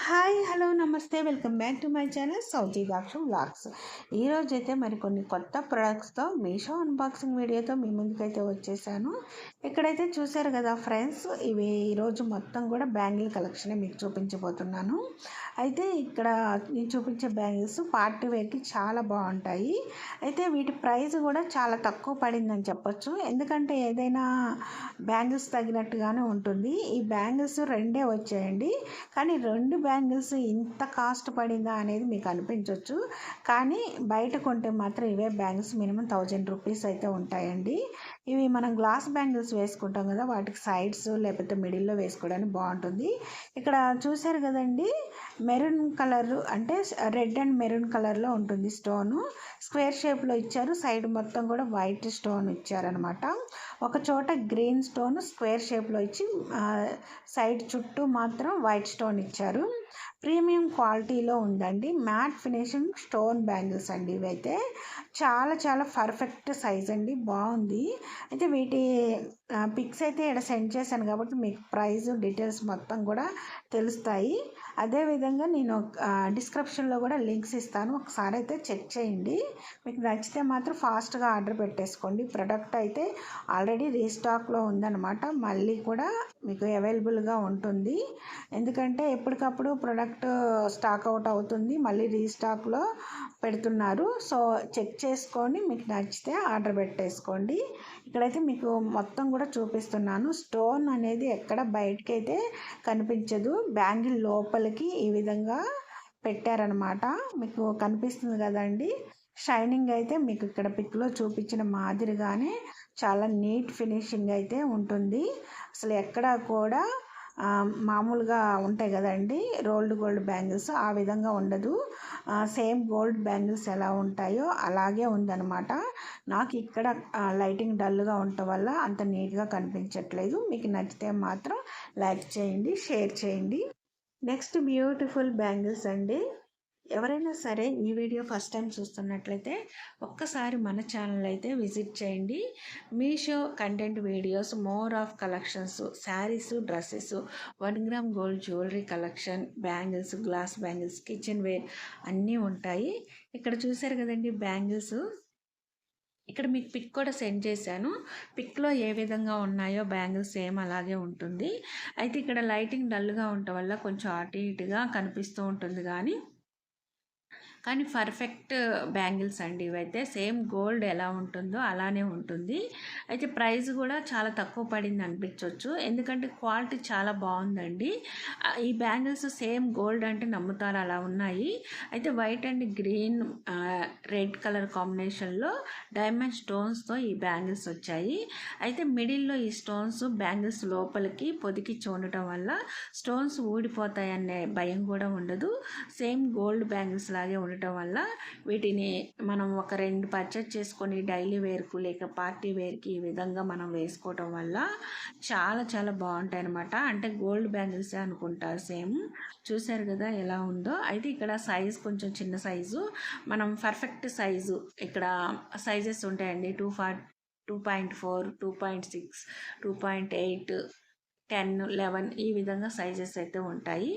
Hi hello నమస్తే welcome back to my channel Sowji Dakshu vlogs. ఈరోజైతే మరికొన్ని కొత్త ప్రొడక్ట్స్తో మీషో అన్బాక్సింగ్ వీడియోతో మీ ముందుకైతే వచ్చేసాను. ఇక్కడైతే చూసారు కదా ఫ్రెండ్స్, ఇవి ఈరోజు మొత్తం కూడా బ్యాంగిల్ కలెక్షన్ మీకు చూపించబోతున్నాను. అయితే ఇక్కడ నేను చూపించే బ్యాంగిల్స్ పార్టీ వేర్కి చాలా బాగుంటాయి. అయితే వీటి ప్రైస్ కూడా చాలా తక్కువ పడిందని చెప్పొచ్చు. ఎందుకంటే ఏదైనా బ్యాంగిల్స్ తగినట్టుగానే ఉంటుంది. ఈ బ్యాంగిల్స్ రెండే వచ్చాయండి, కానీ రెండు బ్యాంగిల్స్ ఇంత కాస్ట్ పడిందా అనేది మీకు అనిపించవచ్చు. కానీ బయట కొంటే మాత్రం ఇవే బ్యాంగిల్స్ మినిమం 1000 రూపీస్ అయితే ఉంటాయండి. ఇవి మనం గ్లాస్ బ్యాంగిల్స్ వేసుకుంటాం కదా, వాటికి సైడ్స్ లేకపోతే మిడిల్లో వేసుకోవడానికి బాగుంటుంది. ఇక్కడ చూసారు కదండి, మెరూన్ కలర్ అంటే రెడ్ అండ్ మెరూన్ కలర్లో ఉంటుంది. స్టోను స్క్వేర్ షేప్లో ఇచ్చారు, సైడ్ మొత్తం కూడా వైట్ స్టోన్ ఇచ్చారనమాట. ఒక చోట గ్రీన్ స్టోన్ స్క్వేర్ షేప్లో ఇచ్చి సైడ్ చుట్టూ మాత్రం వైట్ స్టోన్ ఇచ్చారు. ప్రీమియం క్వాలిటీలో ఉందండి. మ్యాట్ ఫినిషింగ్ స్టోన్ బ్యాంగిల్స్ అండి. ఇవైతే చాలా చాలా పర్ఫెక్ట్ సైజ్ అండి, బాగుంది. అయితే వీటి పిక్స్ అయితే ఇక్కడ సెండ్ చేశాను కాబట్టి మీకు ప్రైస్ డీటెయిల్స్ మొత్తం కూడా తెలుస్తాయి. అదేవిధంగా నేను డిస్క్రిప్షన్లో కూడా లింక్స్ ఇస్తాను, ఒకసారి అయితే చెక్ చేయండి. మీకు నచ్చితే మాత్రం ఫాస్ట్గా ఆర్డర్ పెట్టేసుకోండి. ప్రొడక్ట్ అయితే ఆల్రెడీ రీస్టాక్లో ఉందన్నమాట, మళ్ళీ కూడా మీకు అవైలబుల్గా ఉంటుంది. ఎందుకంటే ఎప్పటికప్పుడు ప్రొడక్ట్ స్టాక్ అవుట్ అవుతుంది, మళ్ళీ రీస్టాక్లో పెడుతున్నారు. సో చెక్ చేసుకొని మీకు నచ్చితే ఆర్డర్ పెట్టేసుకోండి. ఇక్కడైతే మీకు మొత్తం కూడా చూపిస్తున్నాను. స్టోన్ అనేది ఎక్కడ బయటకి అయితే కనిపించదు, బ్యాంగిల్ లోపలికి ఈ విధంగా పెట్టారనమాట. మీకు కనిపిస్తుంది కదండి, షైనింగ్ అయితే మీకు ఇక్కడ పిక్లో చూపించిన మాదిరిగానే చాలా నీట్ ఫినిషింగ్ అయితే ఉంటుంది. అసలు ఎక్కడ కూడా మామూలుగా ఉంటాయి కదండి రోల్డ్ గోల్డ్ బ్యాంగిల్స్, ఆ విధంగా ఉండదు. సేమ్ గోల్డ్ బ్యాంగిల్స్ ఎలా ఉంటాయో అలాగే ఉందన్నమాట. నాకు ఇక్కడ లైటింగ్ డల్గా ఉండటం వల్ల అంత నీట్గా కనిపించట్లేదు. మీకు నచ్చితే మాత్రం లైక్ చేయండి, షేర్ చేయండి. నెక్స్ట్ బ్యూటిఫుల్ బ్యాంగిల్స్ అండి. ఎవరైనా సరే ఈ వీడియో ఫస్ట్ టైం చూస్తున్నట్లయితే ఒక్కసారి మన ఛానల్ అయితే విజిట్ చేయండి. Meesho content videos, more of collections, saris, dresses, 1 gram gold jewellery collection, bangles, glass bangles, kitchenware అన్నీ ఉంటాయి. ఇక్కడ చూసారు కదండి బ్యాంగిల్స్, ఇక్కడ మీకు పిక్ కూడా సెండ్ చేశాను. పిక్లో ఏ విధంగా ఉన్నాయో బ్యాంగిల్స్ సేమ్ అలాగే ఉంటుంది. అయితే ఇక్కడ లైటింగ్ డల్గా ఉండటం వల్ల కొంచెం అటు ఇటుగా కనిపిస్తూ ఉంటుంది, కానీ పర్ఫెక్ట్ బ్యాంగిల్స్ అండి. ఇవైతే సేమ్ గోల్డ్ ఎలా ఉంటుందో అలానే ఉంటుంది. అయితే ప్రైస్ కూడా చాలా తక్కువ పడింది అనిపించవచ్చు, ఎందుకంటే క్వాలిటీ చాలా బాగుందండి. ఈ బ్యాంగిల్స్ సేమ్ గోల్డ్ అంటే నమ్ముతారు, అలా ఉన్నాయి. అయితే white and green red colour కాంబినేషన్లో డైమండ్ స్టోన్స్తో ఈ బ్యాంగిల్స్ వచ్చాయి. అయితే మిడిల్లో ఈ స్టోన్స్ బ్యాంగిల్స్ లోపలికి పొదికిచ్చి ఉండటం వల్ల స్టోన్స్ ఊడిపోతాయనే భయం కూడా ఉండదు. సేమ్ గోల్డ్ బ్యాంగిల్స్ లాగే ఉండటం వల్ల వీటిని మనం ఒక 2 పర్చేజ్ చేసుకొని డైలీ వేర్కు లేక పార్టీ వేర్కి ఈ విధంగా మనం వేసుకోవటం వల్ల చాలా చాలా బాగుంటాయి అన్నమాట. అంటే గోల్డ్ బ్యాంగిల్సే అనుకుంటారు సేమ్. చూసారు కదా ఎలా ఉందో. అయితే ఇక్కడ సైజ్ కొంచెం చిన్న సైజు, మనం పర్ఫెక్ట్ సైజు ఇక్కడ సైజెస్ ఉంటాయండి. 2.4, 2.6, 2.8, 10, 11 ఈ విధంగా సైజెస్ అయితే ఉంటాయి.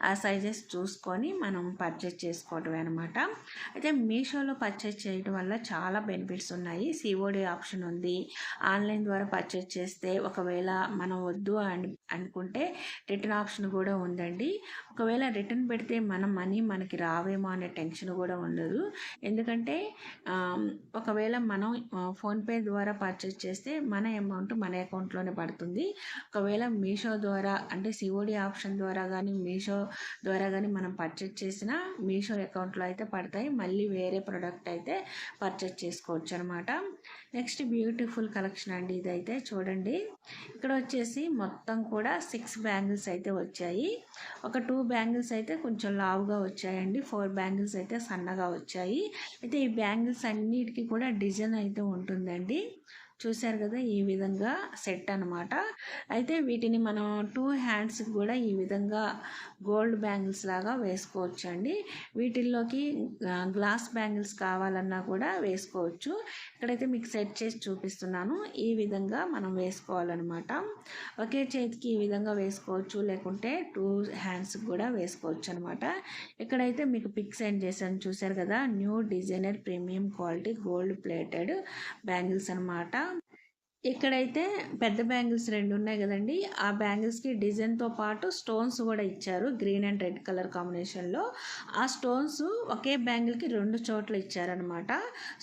ఆ సైజెస్ చూసుకొని మనం పర్చేజ్ చేసుకోవటమే అనమాట. అయితే మీషోలో పర్చేజ్ చేయడం వల్ల చాలా బెనిఫిట్స్ ఉన్నాయి. సిఓడి ఆప్షన్ ఉంది. ఆన్లైన్ ద్వారా పర్చేజ్ చేస్తే ఒకవేళ మనం వద్దు అనుకుంటే రిటర్న్ ఆప్షన్ కూడా ఉందండి. ఒకవేళ రిటర్న్ పెడితే మనీ మనకి రావేమో అనే టెన్షన్ కూడా ఉండదు. ఎందుకంటే ఒకవేళ మనం ఫోన్పే ద్వారా పర్చేజ్ చేస్తే మన అమౌంట్ మన అకౌంట్లోనే పడుతుంది. ఒకవేళ మీషో ద్వారా అంటే సిఓడి ఆప్షన్ ద్వారా కానీ మీషో ద్వారా కానీ మనం పర్చేజ్ చేసిన మీషో అకౌంట్లో అయితే పడతాయి, మళ్ళీ వేరే ప్రోడక్ట్ అయితే పర్చేజ్ చేసుకోవచ్చు అనమాట. నెక్స్ట్ బ్యూటిఫుల్ కలెక్షన్ అండి. ఇదైతే చూడండి, ఇక్కడ వచ్చేసి మొత్తం కూడా 6 బ్యాంగిల్స్ అయితే వచ్చాయి. ఒక 2 బ్యాంగిల్స్ అయితే కొంచెం లావుగా వచ్చాయండి, 4 బ్యాంగిల్స్ అయితే సన్నగా వచ్చాయి. అయితే ఈ బ్యాంగిల్స్ అన్నిటికీ కూడా డిజైన్ అయితే ఉంటుందండి. చూశారు కదా, ఈ విధంగా సెట్ అనమాట. అయితే వీటిని మనం 2 హ్యాండ్స్కి కూడా ఈ విధంగా గోల్డ్ బ్యాంగిల్స్ లాగా వేసుకోవచ్చు అండి. వీటిల్లోకి గ్లాస్ బ్యాంగిల్స్ కావాలన్నా కూడా వేసుకోవచ్చు. ఇక్కడైతే మీకు సెట్ చేసి చూపిస్తున్నాను. ఈ విధంగా మనం వేసుకోవాలన్నమాట. ఒకే చేతికి ఈ విధంగా వేసుకోవచ్చు, లేకుంటే 2 హ్యాండ్స్కి కూడా వేసుకోవచ్చు అనమాట. ఇక్కడైతే మీకు పిక్ సెండ్ చేశాను, చూశారు కదా, new designer premium quality gold plated bangles అనమాట. ఇక్కడైతే పెద్ద బ్యాంగిల్స్ 2 ఉన్నాయి కదండి, ఆ బ్యాంగిల్స్కి డిజైన్తో పాటు స్టోన్స్ కూడా ఇచ్చారు, గ్రీన్ అండ్ రెడ్ కలర్ కాంబినేషన్లో. ఆ స్టోన్స్ ఒకే బ్యాంగిల్కి 2 చోట్ల ఇచ్చారనమాట.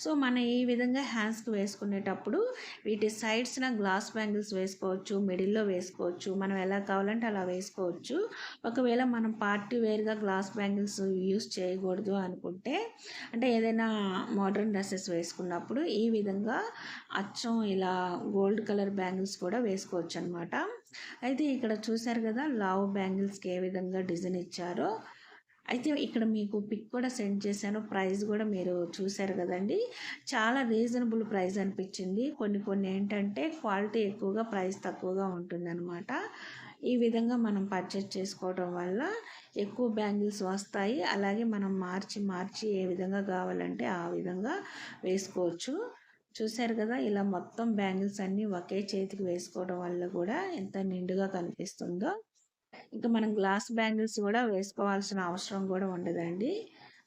సో మనం ఈ విధంగా హ్యాండ్స్కి వేసుకునేటప్పుడు వీటి సైడ్స్న గ్లాస్ బ్యాంగిల్స్ వేసుకోవచ్చు, మిడిల్లో వేసుకోవచ్చు, మనం ఎలా కావాలంటే అలా వేసుకోవచ్చు. ఒకవేళ మనం పార్టీ వేర్గా గ్లాస్ బ్యాంగిల్స్ యూస్ చేయకూడదు అనుకుంటే, అంటే ఏదైనా మోడర్న్ డ్రెస్సెస్ వేసుకున్నప్పుడు ఈ విధంగా అచ్చం ఇలా గోల్డ్ కలర్ బ్యాంగిల్స్ కూడా వేసుకోవచ్చు అనమాట. అయితే ఇక్కడ చూశారు కదా, లావ్ బ్యాంగిల్స్కి ఏ విధంగా డిజైన్ ఇచ్చారో. అయితే ఇక్కడ మీకు పిక్ కూడా సెండ్ చేశాను, ప్రైస్ కూడా మీరు చూశారు కదండి. చాలా రీజనబుల్ ప్రైస్ అనిపించింది. కొన్ని ఏంటంటే క్వాలిటీ ఎక్కువగా, ప్రైస్ తక్కువగా ఉంటుందన్నమాట. ఈ విధంగా మనం పర్చేస్ చేసుకోవడం వల్ల ఎక్కువ బ్యాంగిల్స్ వస్తాయి. అలాగే మనం మార్చి ఏ విధంగా కావాలంటే ఆ విధంగా వేసుకోవచ్చు. చూశారు కదా, ఇలా మొత్తం బ్యాంగిల్స్ అన్నీ ఒకే చేతికి వేసుకోవడం వల్ల కూడా ఎంత నిండుగా కనిపిస్తుందో. ఇంకా మనం గ్లాస్ బ్యాంగిల్స్ కూడా వేసుకోవాల్సిన అవసరం కూడా ఉండదండి.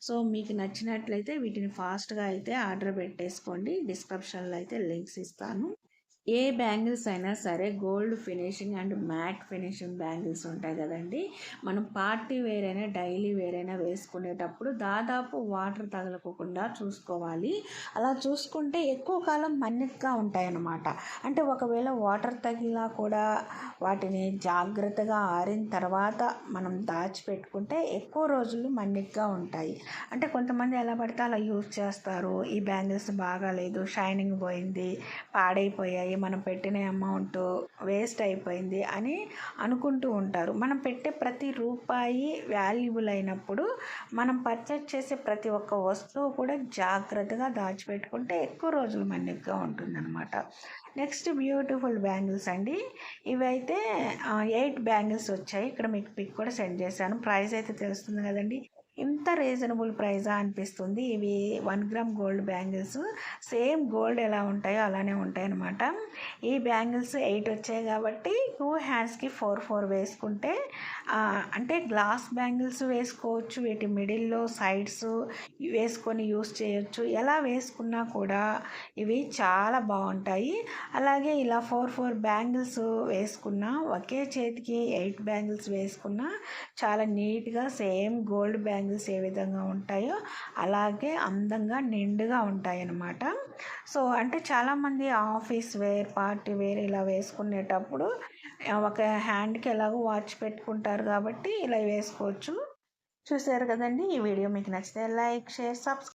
సో మీకు నచ్చినట్లయితే వీటిని ఫాస్ట్గా అయితే ఆర్డర్ పెట్టేసుకోండి. డిస్క్రిప్షన్లో అయితే లింక్స్ ఇస్తాను. ఏ బ్యాంగిల్స్ అయినా సరే gold finishing and matte finishing bangles ఉంటాయి కదండి. మనం పార్టీ వేర్ అయినా డైలీ వేర్ అయినా వేసుకునేటప్పుడు దాదాపు వాటర్ తగలకుండా చూసుకోవాలి. అలా చూసుకుంటే ఎక్కువ కాలం మన్నికగా ఉంటాయన్నమాట. అంటే ఒకవేళ వాటర్ తగిలినా కూడా వాటిని జాగ్రత్తగా ఆరిన తర్వాత మనం దాచిపెట్టుకుంటే ఎక్కువ రోజులు మన్నికగా ఉంటాయి. అంటే కొంతమంది ఎలా పడితే అలా యూజ్ చేస్తారు. ఈ బ్యాంగిల్స్ బాగాలేదు, షైనింగ్ పోయింది, పాడైపోయాయి, మనం పెట్టిన అమౌంట్ వేస్ట్ అయిపోయింది అని అనుకుంటూ ఉంటారు. మనం పెట్టే ప్రతి రూపాయి వాల్యుబుల్ అయినప్పుడు మనం పర్చేజ్ చేసే ప్రతి ఒక్క వస్తువు కూడా జాగ్రత్తగా దాచిపెట్టుకుంటే ఎక్కువ రోజులు మన్నికగా ఉంటుందన్నమాట. నెక్స్ట్ బ్యూటిఫుల్ బ్యాంగిల్స్ అండి. ఇవైతే 8 బ్యాంగిల్స్ వచ్చాయి. ఇక్కడ మీకు పిక్ కూడా సెండ్ చేశాను. ప్రైస్ అయితే తెలుస్తుంది కదండి, ఇంత రీజనబుల్ ప్రైజా అనిపిస్తుంది. ఇవి 1 gram gold bangles, same gold ఎలా ఉంటాయో అలానే ఉంటాయి అన్నమాట. ఈ బ్యాంగిల్స్ 8 వచ్చాయి కాబట్టి 2 హ్యాండ్స్కి 4 వేసుకుంటే, అంటే గ్లాస్ బ్యాంగిల్స్ వేసుకోవచ్చు, వీటి మిడిల్లో సైడ్స్ వేసుకొని యూస్ చేయొచ్చు. ఎలా వేసుకున్నా కూడా ఇవి చాలా బాగుంటాయి. అలాగే ఇలా 4 బ్యాంగిల్స్ వేసుకున్నా, ఒకే చేతికి 8 బ్యాంగిల్స్ వేసుకున్నా చాలా నీట్గా సేమ్ గోల్డ్ బ్యాంగిల్స్ ఏ విధంగా ఉంటాయో అలాగే అందంగా నిండుగా ఉంటాయి అన్నమాట. సో అంటే చాలామంది ఆఫీస్ వేర్, పార్టీ వేర్ ఇలా వేసుకునేటప్పుడు ఒక హ్యాండ్కి ఎలాగో వాచ్ పెట్టుకుంటారు కాబట్టి ఇలా వేసుకోవచ్చు. చూసారు కదండి, ఈ వీడియో మీకు నచ్చితే లైక్, షేర్, సబ్స్క్రైబ్